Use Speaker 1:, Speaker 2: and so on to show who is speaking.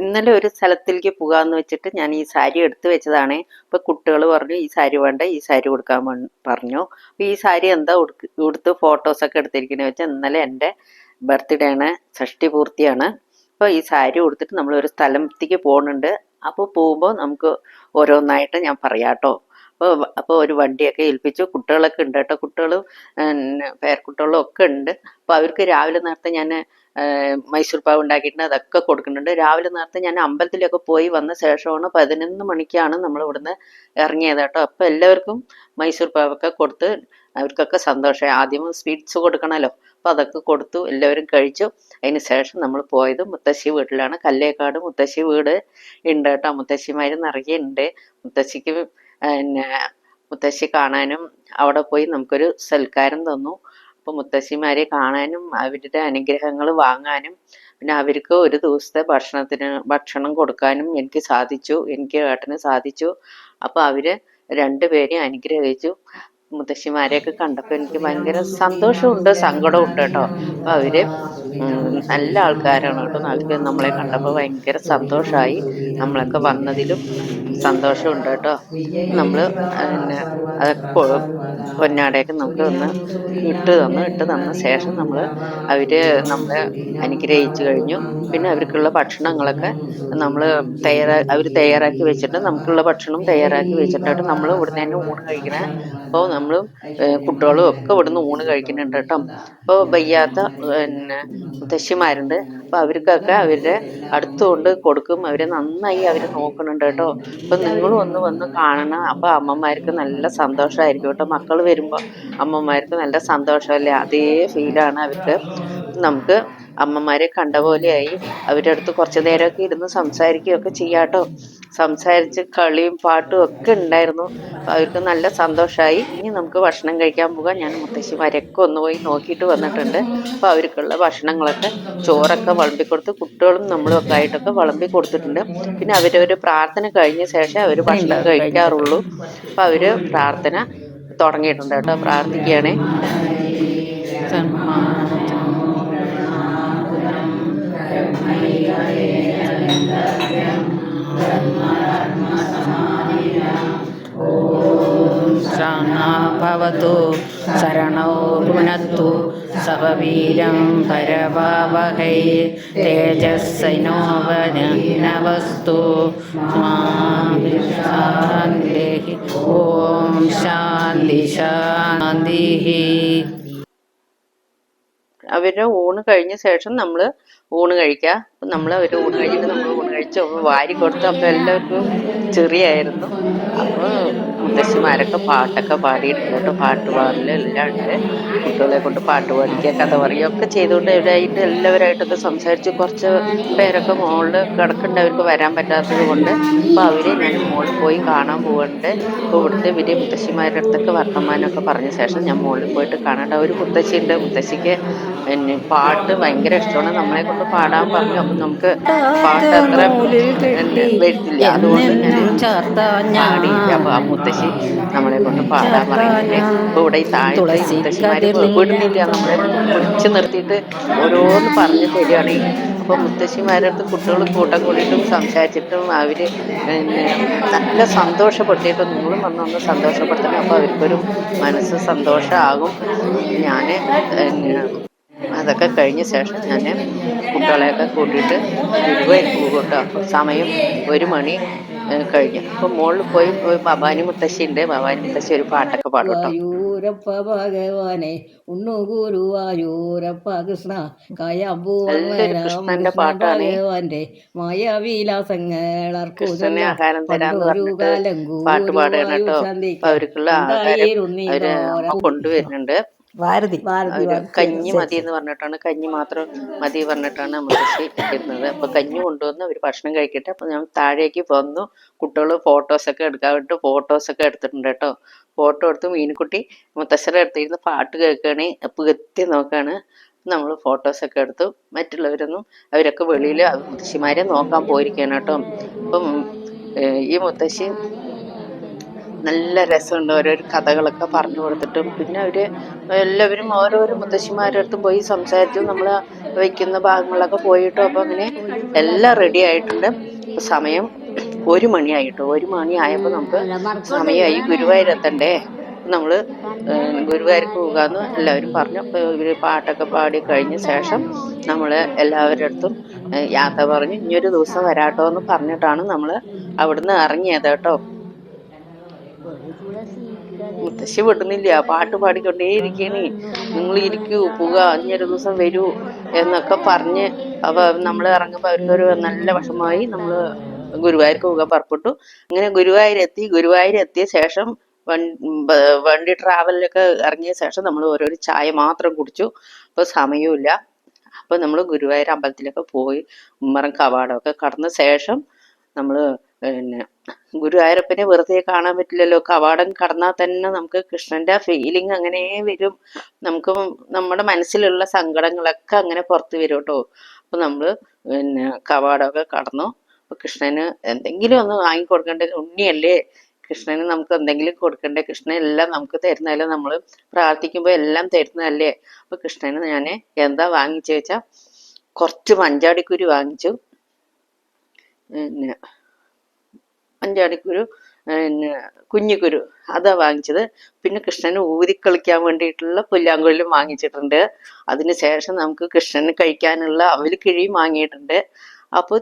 Speaker 1: ഇന്നലെ ഒരു സ്ഥലത്തിലേക്ക് പോകാമെന്ന് വെച്ചിട്ട് ഞാൻ ഈ സാരി എടുത്തു വെച്ചതാണേ. അപ്പോൾ കുട്ടികൾ പറഞ്ഞു ഈ സാരി വേണ്ട, ഈ സാരി കൊടുക്കാൻ പറഞ്ഞു. അപ്പോൾ ഈ സാരി എന്താ ഉടുത്ത് ഫോട്ടോസൊക്കെ എടുത്തിരിക്കുന്നത് വെച്ചാൽ ഇന്നലെ എൻ്റെ ബർത്ത്ഡേ ആണ്, ഷഷ്ടി പൂർത്തിയാണ്. അപ്പോൾ ഈ സാരി ഉടുത്തിട്ട് നമ്മൾ ഒരു സ്ഥലത്തേക്ക് പോകുന്നുണ്ട്. അപ്പോൾ പോകുമ്പോൾ നമുക്ക് ഓരോന്നായിട്ട് ഞാൻ പറയാം കേട്ടോ. അപ്പോൾ ഒരു വണ്ടിയൊക്കെ ഏൽപ്പിച്ചു. കുട്ടികളൊക്കെ ഉണ്ട് കേട്ടോ, കുട്ടികളും പേരക്കുട്ടികളും ഒക്കെ ഉണ്ട്. അപ്പോൾ അവർക്ക് രാവിലെ നേരത്തെ ഞാൻ മൈസൂർ പാവ് ഉണ്ടാക്കിയിട്ടുണ്ട്, അതൊക്കെ കൊടുക്കുന്നുണ്ട്. രാവിലെ നേരത്തെ ഞാൻ അമ്പലത്തിലൊക്കെ പോയി വന്ന ശേഷമാണ് 11 മണിക്കാണ് നമ്മൾ ഇവിടുന്ന് ഇറങ്ങിയത് കേട്ടോ. അപ്പോൾ എല്ലാവർക്കും മൈസൂർ പാവൊക്കെ കൊടുത്ത് അവർക്കൊക്കെ സന്തോഷമായി. ആദ്യം സ്വീറ്റ്സ് കൊടുക്കണമല്ലോ, അപ്പോൾ അതൊക്കെ കൊടുത്തു, എല്ലാവരും കഴിച്ചു. അതിന് ശേഷം നമ്മൾ പോയത് മുത്തശ്ശി വീട്ടിലാണ്. കല്ലേക്കാട് മുത്തശ്ശി വീട് ഉണ്ട് കേട്ടോ. മുത്തശ്ശിമാർ നിറയെ ഉണ്ട്. മുത്തശ്ശിക്ക് പിന്നെ മുത്തശ്ശി കാണാനും അവിടെ പോയി നമുക്കൊരു സൽക്കാരം തന്നു. അപ്പോൾ മുത്തശ്ശിമാരെ കാണാനും അവരുടെ അനുഗ്രഹങ്ങൾ വാങ്ങാനും പിന്നെ അവർക്ക് ഒരു ദിവസത്തെ ഭക്ഷണം കൊടുക്കാനും എനിക്ക് സാധിച്ചു, എനിക്ക് ഏട്ടന് സാധിച്ചു. അപ്പോൾ അവർ രണ്ടുപേരെയും അനുഗ്രഹിച്ചു. മുത്തശ്ശിമാരെയൊക്കെ കണ്ടപ്പോൾ എനിക്ക് ഭയങ്കര സന്തോഷമുണ്ട്, സങ്കടമുണ്ട് കേട്ടോ. അപ്പോൾ അവർ നല്ല ആൾക്കാരാണ് കേട്ടോ. അവർക്ക് നമ്മളെ കണ്ടപ്പോൾ ഭയങ്കര സന്തോഷമായി. നമ്മളൊക്കെ വന്നതിലും സന്തോഷമുണ്ട് കേട്ടോ. നമ്മൾ പിന്നെ അതൊക്കെ പൊന്നാടയൊക്കെ നമുക്ക് ഒന്ന് ഇട്ട് തന്ന ശേഷം അവർ നമ്മളെ അനുഗ്രഹിച്ചു കഴിഞ്ഞു. പിന്നെ അവർക്കുള്ള ഭക്ഷണങ്ങളൊക്കെ അവർ തയ്യാറാക്കി വെച്ചിട്ട് നമുക്കുള്ള ഭക്ഷണം തയ്യാറാക്കി വെച്ചിട്ടായിട്ട് നമ്മൾ ഇവിടുന്ന് തന്നെ ഊണ് കഴിക്കണേ. അപ്പോൾ നമ്മൾ കുട്ടികളും ഒക്കെ ഇവിടുന്ന് ഊണ് കഴിക്കുന്നുണ്ട് കേട്ടോ. അപ്പോൾ വയ്യാത്ത പിന്നെ മുത്തശ്ശിമാരുണ്ട്. അപ്പോൾ അവർക്കൊക്കെ അവരുടെ അടുത്തുകൊണ്ട് കൊടുക്കും. അവരെ നന്നായി അവർ നോക്കുന്നുണ്ട് കേട്ടോ. അപ്പം നിങ്ങളും ഒന്ന് വന്ന് കാണണം. അപ്പോൾ അമ്മമാർക്ക് നല്ല സന്തോഷമായിരിക്കും കേട്ടോ. മക്കൾ വരുമ്പോൾ അമ്മമാർക്ക് നല്ല സന്തോഷമല്ലേ, അതേ ഫീലാണ് അവർക്ക്. നമുക്ക് അമ്മമാരെ കണ്ട പോലെയായി. അവരുടെ അടുത്ത് കുറച്ച് നേരമൊക്കെ ഇരുന്ന് സംസാരിക്കുകയൊക്കെ ചെയ്യാട്ടോ. സംസാരിച്ച് കളിയും പാട്ടും ഒക്കെ ഉണ്ടായിരുന്നു. അവർക്ക് നല്ല സന്തോഷമായി. ഇനി നമുക്ക് ഭക്ഷണം കഴിക്കാൻ പോകാം. ഞാൻ മുത്തശ്ശിമാരെയൊക്കെ ഒന്ന് പോയി നോക്കിയിട്ട് വന്നിട്ടുണ്ട്. അപ്പോൾ അവർക്കുള്ള ഭക്ഷണങ്ങളൊക്കെ ചോറൊക്കെ വിളമ്പിക്കൊടുത്ത് കുട്ടികളും നമ്മളും ഒക്കെ ആയിട്ടൊക്കെ വിളമ്പി കൊടുത്തിട്ടുണ്ട്. പിന്നെ അവരൊരു പ്രാർത്ഥന കഴിഞ്ഞ ശേഷം അവർ ഭക്ഷണം കഴിക്കാറുള്ളൂ. അപ്പോൾ അവർ പ്രാർത്ഥന തുടങ്ങിയിട്ടുണ്ട് കേട്ടോ. പ്രാർത്ഥിക്കുകയാണേ.
Speaker 2: ഭവതു ശരണോ പുനത്തു സഹവീരം പരവാവഹൈ തേജസ്സൈനോവനവസ്തു ശാന്തി. ഓം ശാന്തി ശാന്തി.
Speaker 1: അവരുടെ ഊണ് കഴിഞ്ഞ ശേഷം നമ്മൾ ഊണ് കഴിക്കുക. അപ്പം നമ്മൾ അവർ ഊണ് കഴിഞ്ഞിട്ട് നമ്മൾ ഊണ് കഴിച്ച് വാരി കൊടുത്തു. അപ്പോൾ എല്ലാവർക്കും ചെറിയായിരുന്നു. അപ്പോൾ മുത്തശ്ശിമാരൊക്കെ പാട്ടൊക്കെ പാടിയിട്ടുണ്ട് കേട്ടോ. പാട്ട് പാടലെല്ലാം ഉണ്ട്. കുട്ടികളെ കൊണ്ട് പാട്ട് പാടിക്കുക, കഥ പറയുക ഒക്കെ ചെയ്തുകൊണ്ട് ഇവരായിട്ട് എല്ലാവരായിട്ടൊക്കെ സംസാരിച്ച് കുറച്ച് പേരൊക്കെ മുകളിൽ കിടക്കുന്നുണ്ട്. അവർക്ക് വരാൻ പറ്റാത്തത് കൊണ്ട്. അപ്പോൾ അവർ ഞാൻ മുകളിൽ പോയി കാണാൻ പോകുന്നുണ്ട്. അപ്പോൾ ഇവിടുത്തെ ഇവർ മുത്തശ്ശിമാരുടെ അടുത്തൊക്കെ വർത്തമാനമൊക്കെ പറഞ്ഞ ശേഷം ഞാൻ മുകളിൽ പോയിട്ട് കാണേണ്ട. ഒരു മുത്തശ്ശിയുണ്ട്. മുത്തശ്ശിക്ക് പിന്നെ പാട്ട് ഭയങ്കര ഇഷ്ടമാണ്. നമ്മളെ കൊണ്ട് പാടാൻ പറഞ്ഞു. അപ്പം നമുക്ക് പാട്ട് അത്ര വരത്തില്ല, അതുകൊണ്ട് ഞാൻ പാടിയില്ല. അപ്പോൾ ആ മുത്തശ്ശി നമ്മളെ കൊണ്ട് പാടാൻ പറയുന്നില്ലേ. അപ്പോൾ ഇവിടെ ഈ താഴെ മുത്തശ്ശിമാര് വിടുന്നില്ല, നമ്മളെ പിടിച്ചു നിർത്തിയിട്ട് ഓരോന്ന് പറഞ്ഞു തരികയാണ്. അപ്പോൾ മുത്തശ്ശിമാരുടെ അടുത്ത് കുട്ടികൾ കൂട്ടം കൂടിയിട്ടും സംസാരിച്ചിട്ടും അവർ നല്ല സന്തോഷപ്പെടുത്തിയപ്പോൾ നിങ്ങളും വന്നൊന്ന് സന്തോഷപ്പെടുത്തണം. അപ്പോൾ അവർക്കൊരു മനസ്സ് സന്തോഷമാകും. ഞാൻ അതൊക്കെ കഴിഞ്ഞ ശേഷം ഞാൻ കുട്ടികളെയൊക്കെ കൂട്ടിയിട്ട് വരുമായിരിക്കും പോകും കേട്ടോ. അപ്പോൾ സമയം 1 മണി കഴിഞ്ഞു. അപ്പോൾ മുകളിൽ പോയി ഭവാനി മുത്തശ്ശി ഉണ്ട്. ഭവാനി മുത്തശ്ശി ഒരു പാട്ടൊക്കെ പാടും കേട്ടോ.
Speaker 2: യൂരപ്പ ഭഗവാനെ ഉണ്ണുഗുരുവായൂരപ്പ കൃഷ്ണ
Speaker 1: കൃഷ്ണന്റെ പാട്ടാണ്.
Speaker 2: ഭഗവാന്റെ മായാവിലാസങ്ങൾ
Speaker 1: കൃഷ്ണനെ ആഹാരം തരാന്ന് പറഞ്ഞിട്ട് പാട്ട് പാടുകയാണ് കേട്ടോ. അപ്പൊ അവർക്കുള്ള ആഹാരം അവര് കൊണ്ടുവരുന്നുണ്ട്. കഞ്ഞി മതി എന്ന് പറഞ്ഞിട്ടാണ്, കഞ്ഞി മാത്രം മതി പറഞ്ഞിട്ടാണ് മുത്തശ്ശി ഇരുന്നത്. അപ്പൊ കഞ്ഞി കൊണ്ടുവന്ന് അവർ ഭക്ഷണം കഴിക്കട്ടെ. അപ്പൊ ഞാൻ താഴേക്ക് വന്നു. കുട്ടികൾ ഫോട്ടോസൊക്കെ എടുക്കാൻ വേണ്ടിട്ട് ഫോട്ടോസൊക്കെ എടുത്തിട്ടുണ്ട് കേട്ടോ. ഫോട്ടോ എടുത്ത് മീനുക്കുട്ടി മുത്തശ്ശിയുടെ അടുത്തിരുന്ന് പാട്ട് കേൾക്കുകയാണ്, അപ്പൊ എത്തി നോക്കാണ്. നമ്മൾ ഫോട്ടോസൊക്കെ എടുത്തു. മറ്റുള്ളവരൊന്നും അവരൊക്കെ വെളിയിൽ മുത്തശ്ശിമാരെ നോക്കാൻ പോയിരിക്കുകയാണ് കേട്ടോ. അപ്പം ഈ മുത്തശ്ശി നല്ല രസമുണ്ട് ഓരോരോ കഥകളൊക്കെ പറഞ്ഞു കൊടുത്തിട്ടും. പിന്നെ അവർ എല്ലാവരും ഓരോരോ മുത്തശ്ശിമാരുടെ അടുത്തും പോയി സംസാരിച്ചു. നമ്മൾ വയ്ക്കുന്ന ഭാഗങ്ങളിലൊക്കെ പോയിട്ടും. അപ്പോൾ അങ്ങനെ എല്ലാം റെഡി ആയിട്ടുണ്ട്. സമയം 1 മണിയായിട്ടോ. 1 മണിയായപ്പോൾ നമുക്ക് സമയമായി ഗുരുവായൂരെത്തണ്ടേ. നമ്മൾ ഗുരുവായൂർക്ക് പോകാമെന്ന് എല്ലാവരും പറഞ്ഞു. അപ്പോൾ ഇവർ പാട്ടൊക്കെ പാടി കഴിഞ്ഞ ശേഷം നമ്മൾ എല്ലാവരുടെ അടുത്തും യാത്ര പറഞ്ഞു. ഇനിയൊരു ദിവസം വരാട്ടോ എന്ന് പറഞ്ഞിട്ടാണ് നമ്മൾ അവിടുന്ന് ഇറങ്ങിയത് കേട്ടോ. മുത്തശ്ശി വിടുന്നില്ല, പാട്ട് പാടിക്കൊണ്ടേയിരിക്കണേ. നിങ്ങൾ ഇരിക്കൂ, പോക, ഇനിയൊരു ദിവസം വരൂ എന്നൊക്കെ പറഞ്ഞ് നമ്മൾ ഇറങ്ങുമ്പോൾ അവർക്കൊരു നല്ല വിഷമമായി. നമ്മൾ ഗുരുവായൂർക്ക് പോകാൻ പുറപ്പെട്ടു. ഇങ്ങനെ ഗുരുവായൂരെത്തിയ ശേഷം വണ്ടി ട്രാവലിലൊക്കെ ഇറങ്ങിയ ശേഷം നമ്മൾ ഓരോരോ ചായ മാത്രം കുടിച്ചു. അപ്പോൾ സമയമില്ല. അപ്പോൾ നമ്മൾ ഗുരുവായൂർ അമ്പലത്തിലൊക്കെ പോയി ഉമ്മറം കവാടമൊക്കെ കടന്ന ശേഷം നമ്മൾ പിന്നെ ഗുരുവായൂരപ്പനെ വെറുതെ കാണാൻ പറ്റില്ലല്ലോ. കവാടം കടന്നാൽ തന്നെ നമുക്ക് കൃഷ്ണന്റെ ഫീലിംഗ് അങ്ങനെ വരും. നമുക്ക് നമ്മുടെ മനസ്സിലുള്ള സങ്കടങ്ങളൊക്കെ അങ്ങനെ പുറത്ത് വരും കേട്ടോ. അപ്പൊ നമ്മള് പിന്നെ കവാടമൊക്കെ കടന്നു. അപ്പൊ കൃഷ്ണന് എന്തെങ്കിലും ഒന്ന് വാങ്ങിക്കൊടുക്കണ്ടേ, ഉണ്ണിയല്ലേ, കൃഷ്ണന് നമുക്ക് എന്തെങ്കിലും കൊടുക്കണ്ടേ. കൃഷ്ണൻ എല്ലാം നമുക്ക് തരുന്നതല്ലേ, നമ്മൾ പ്രാർത്ഥിക്കുമ്പോൾ എല്ലാം തരുന്നതല്ലേ. അപ്പൊ കൃഷ്ണന് ഞാൻ എന്താ വാങ്ങിച്ചു വെച്ചാൽ കുറച്ച് മഞ്ചാടിക്കുരു വാങ്ങിച്ചു. പിന്നെ മഞ്ചാടിക്കുരു, പിന്നെ കുഞ്ഞിക്കുരു അതാ വാങ്ങിച്ചത്. പിന്നെ കൃഷ്ണന് ഊതിക്കളിക്കാൻ വേണ്ടിയിട്ടുള്ള പുല്ലാങ്കുഴലും വാങ്ങിച്ചിട്ടുണ്ട്. അതിന് ശേഷം നമുക്ക് കൃഷ്ണന് കഴിക്കാനുള്ള അവല് കിഴിയും വാങ്ങിയിട്ടുണ്ട്. അപ്പോൾ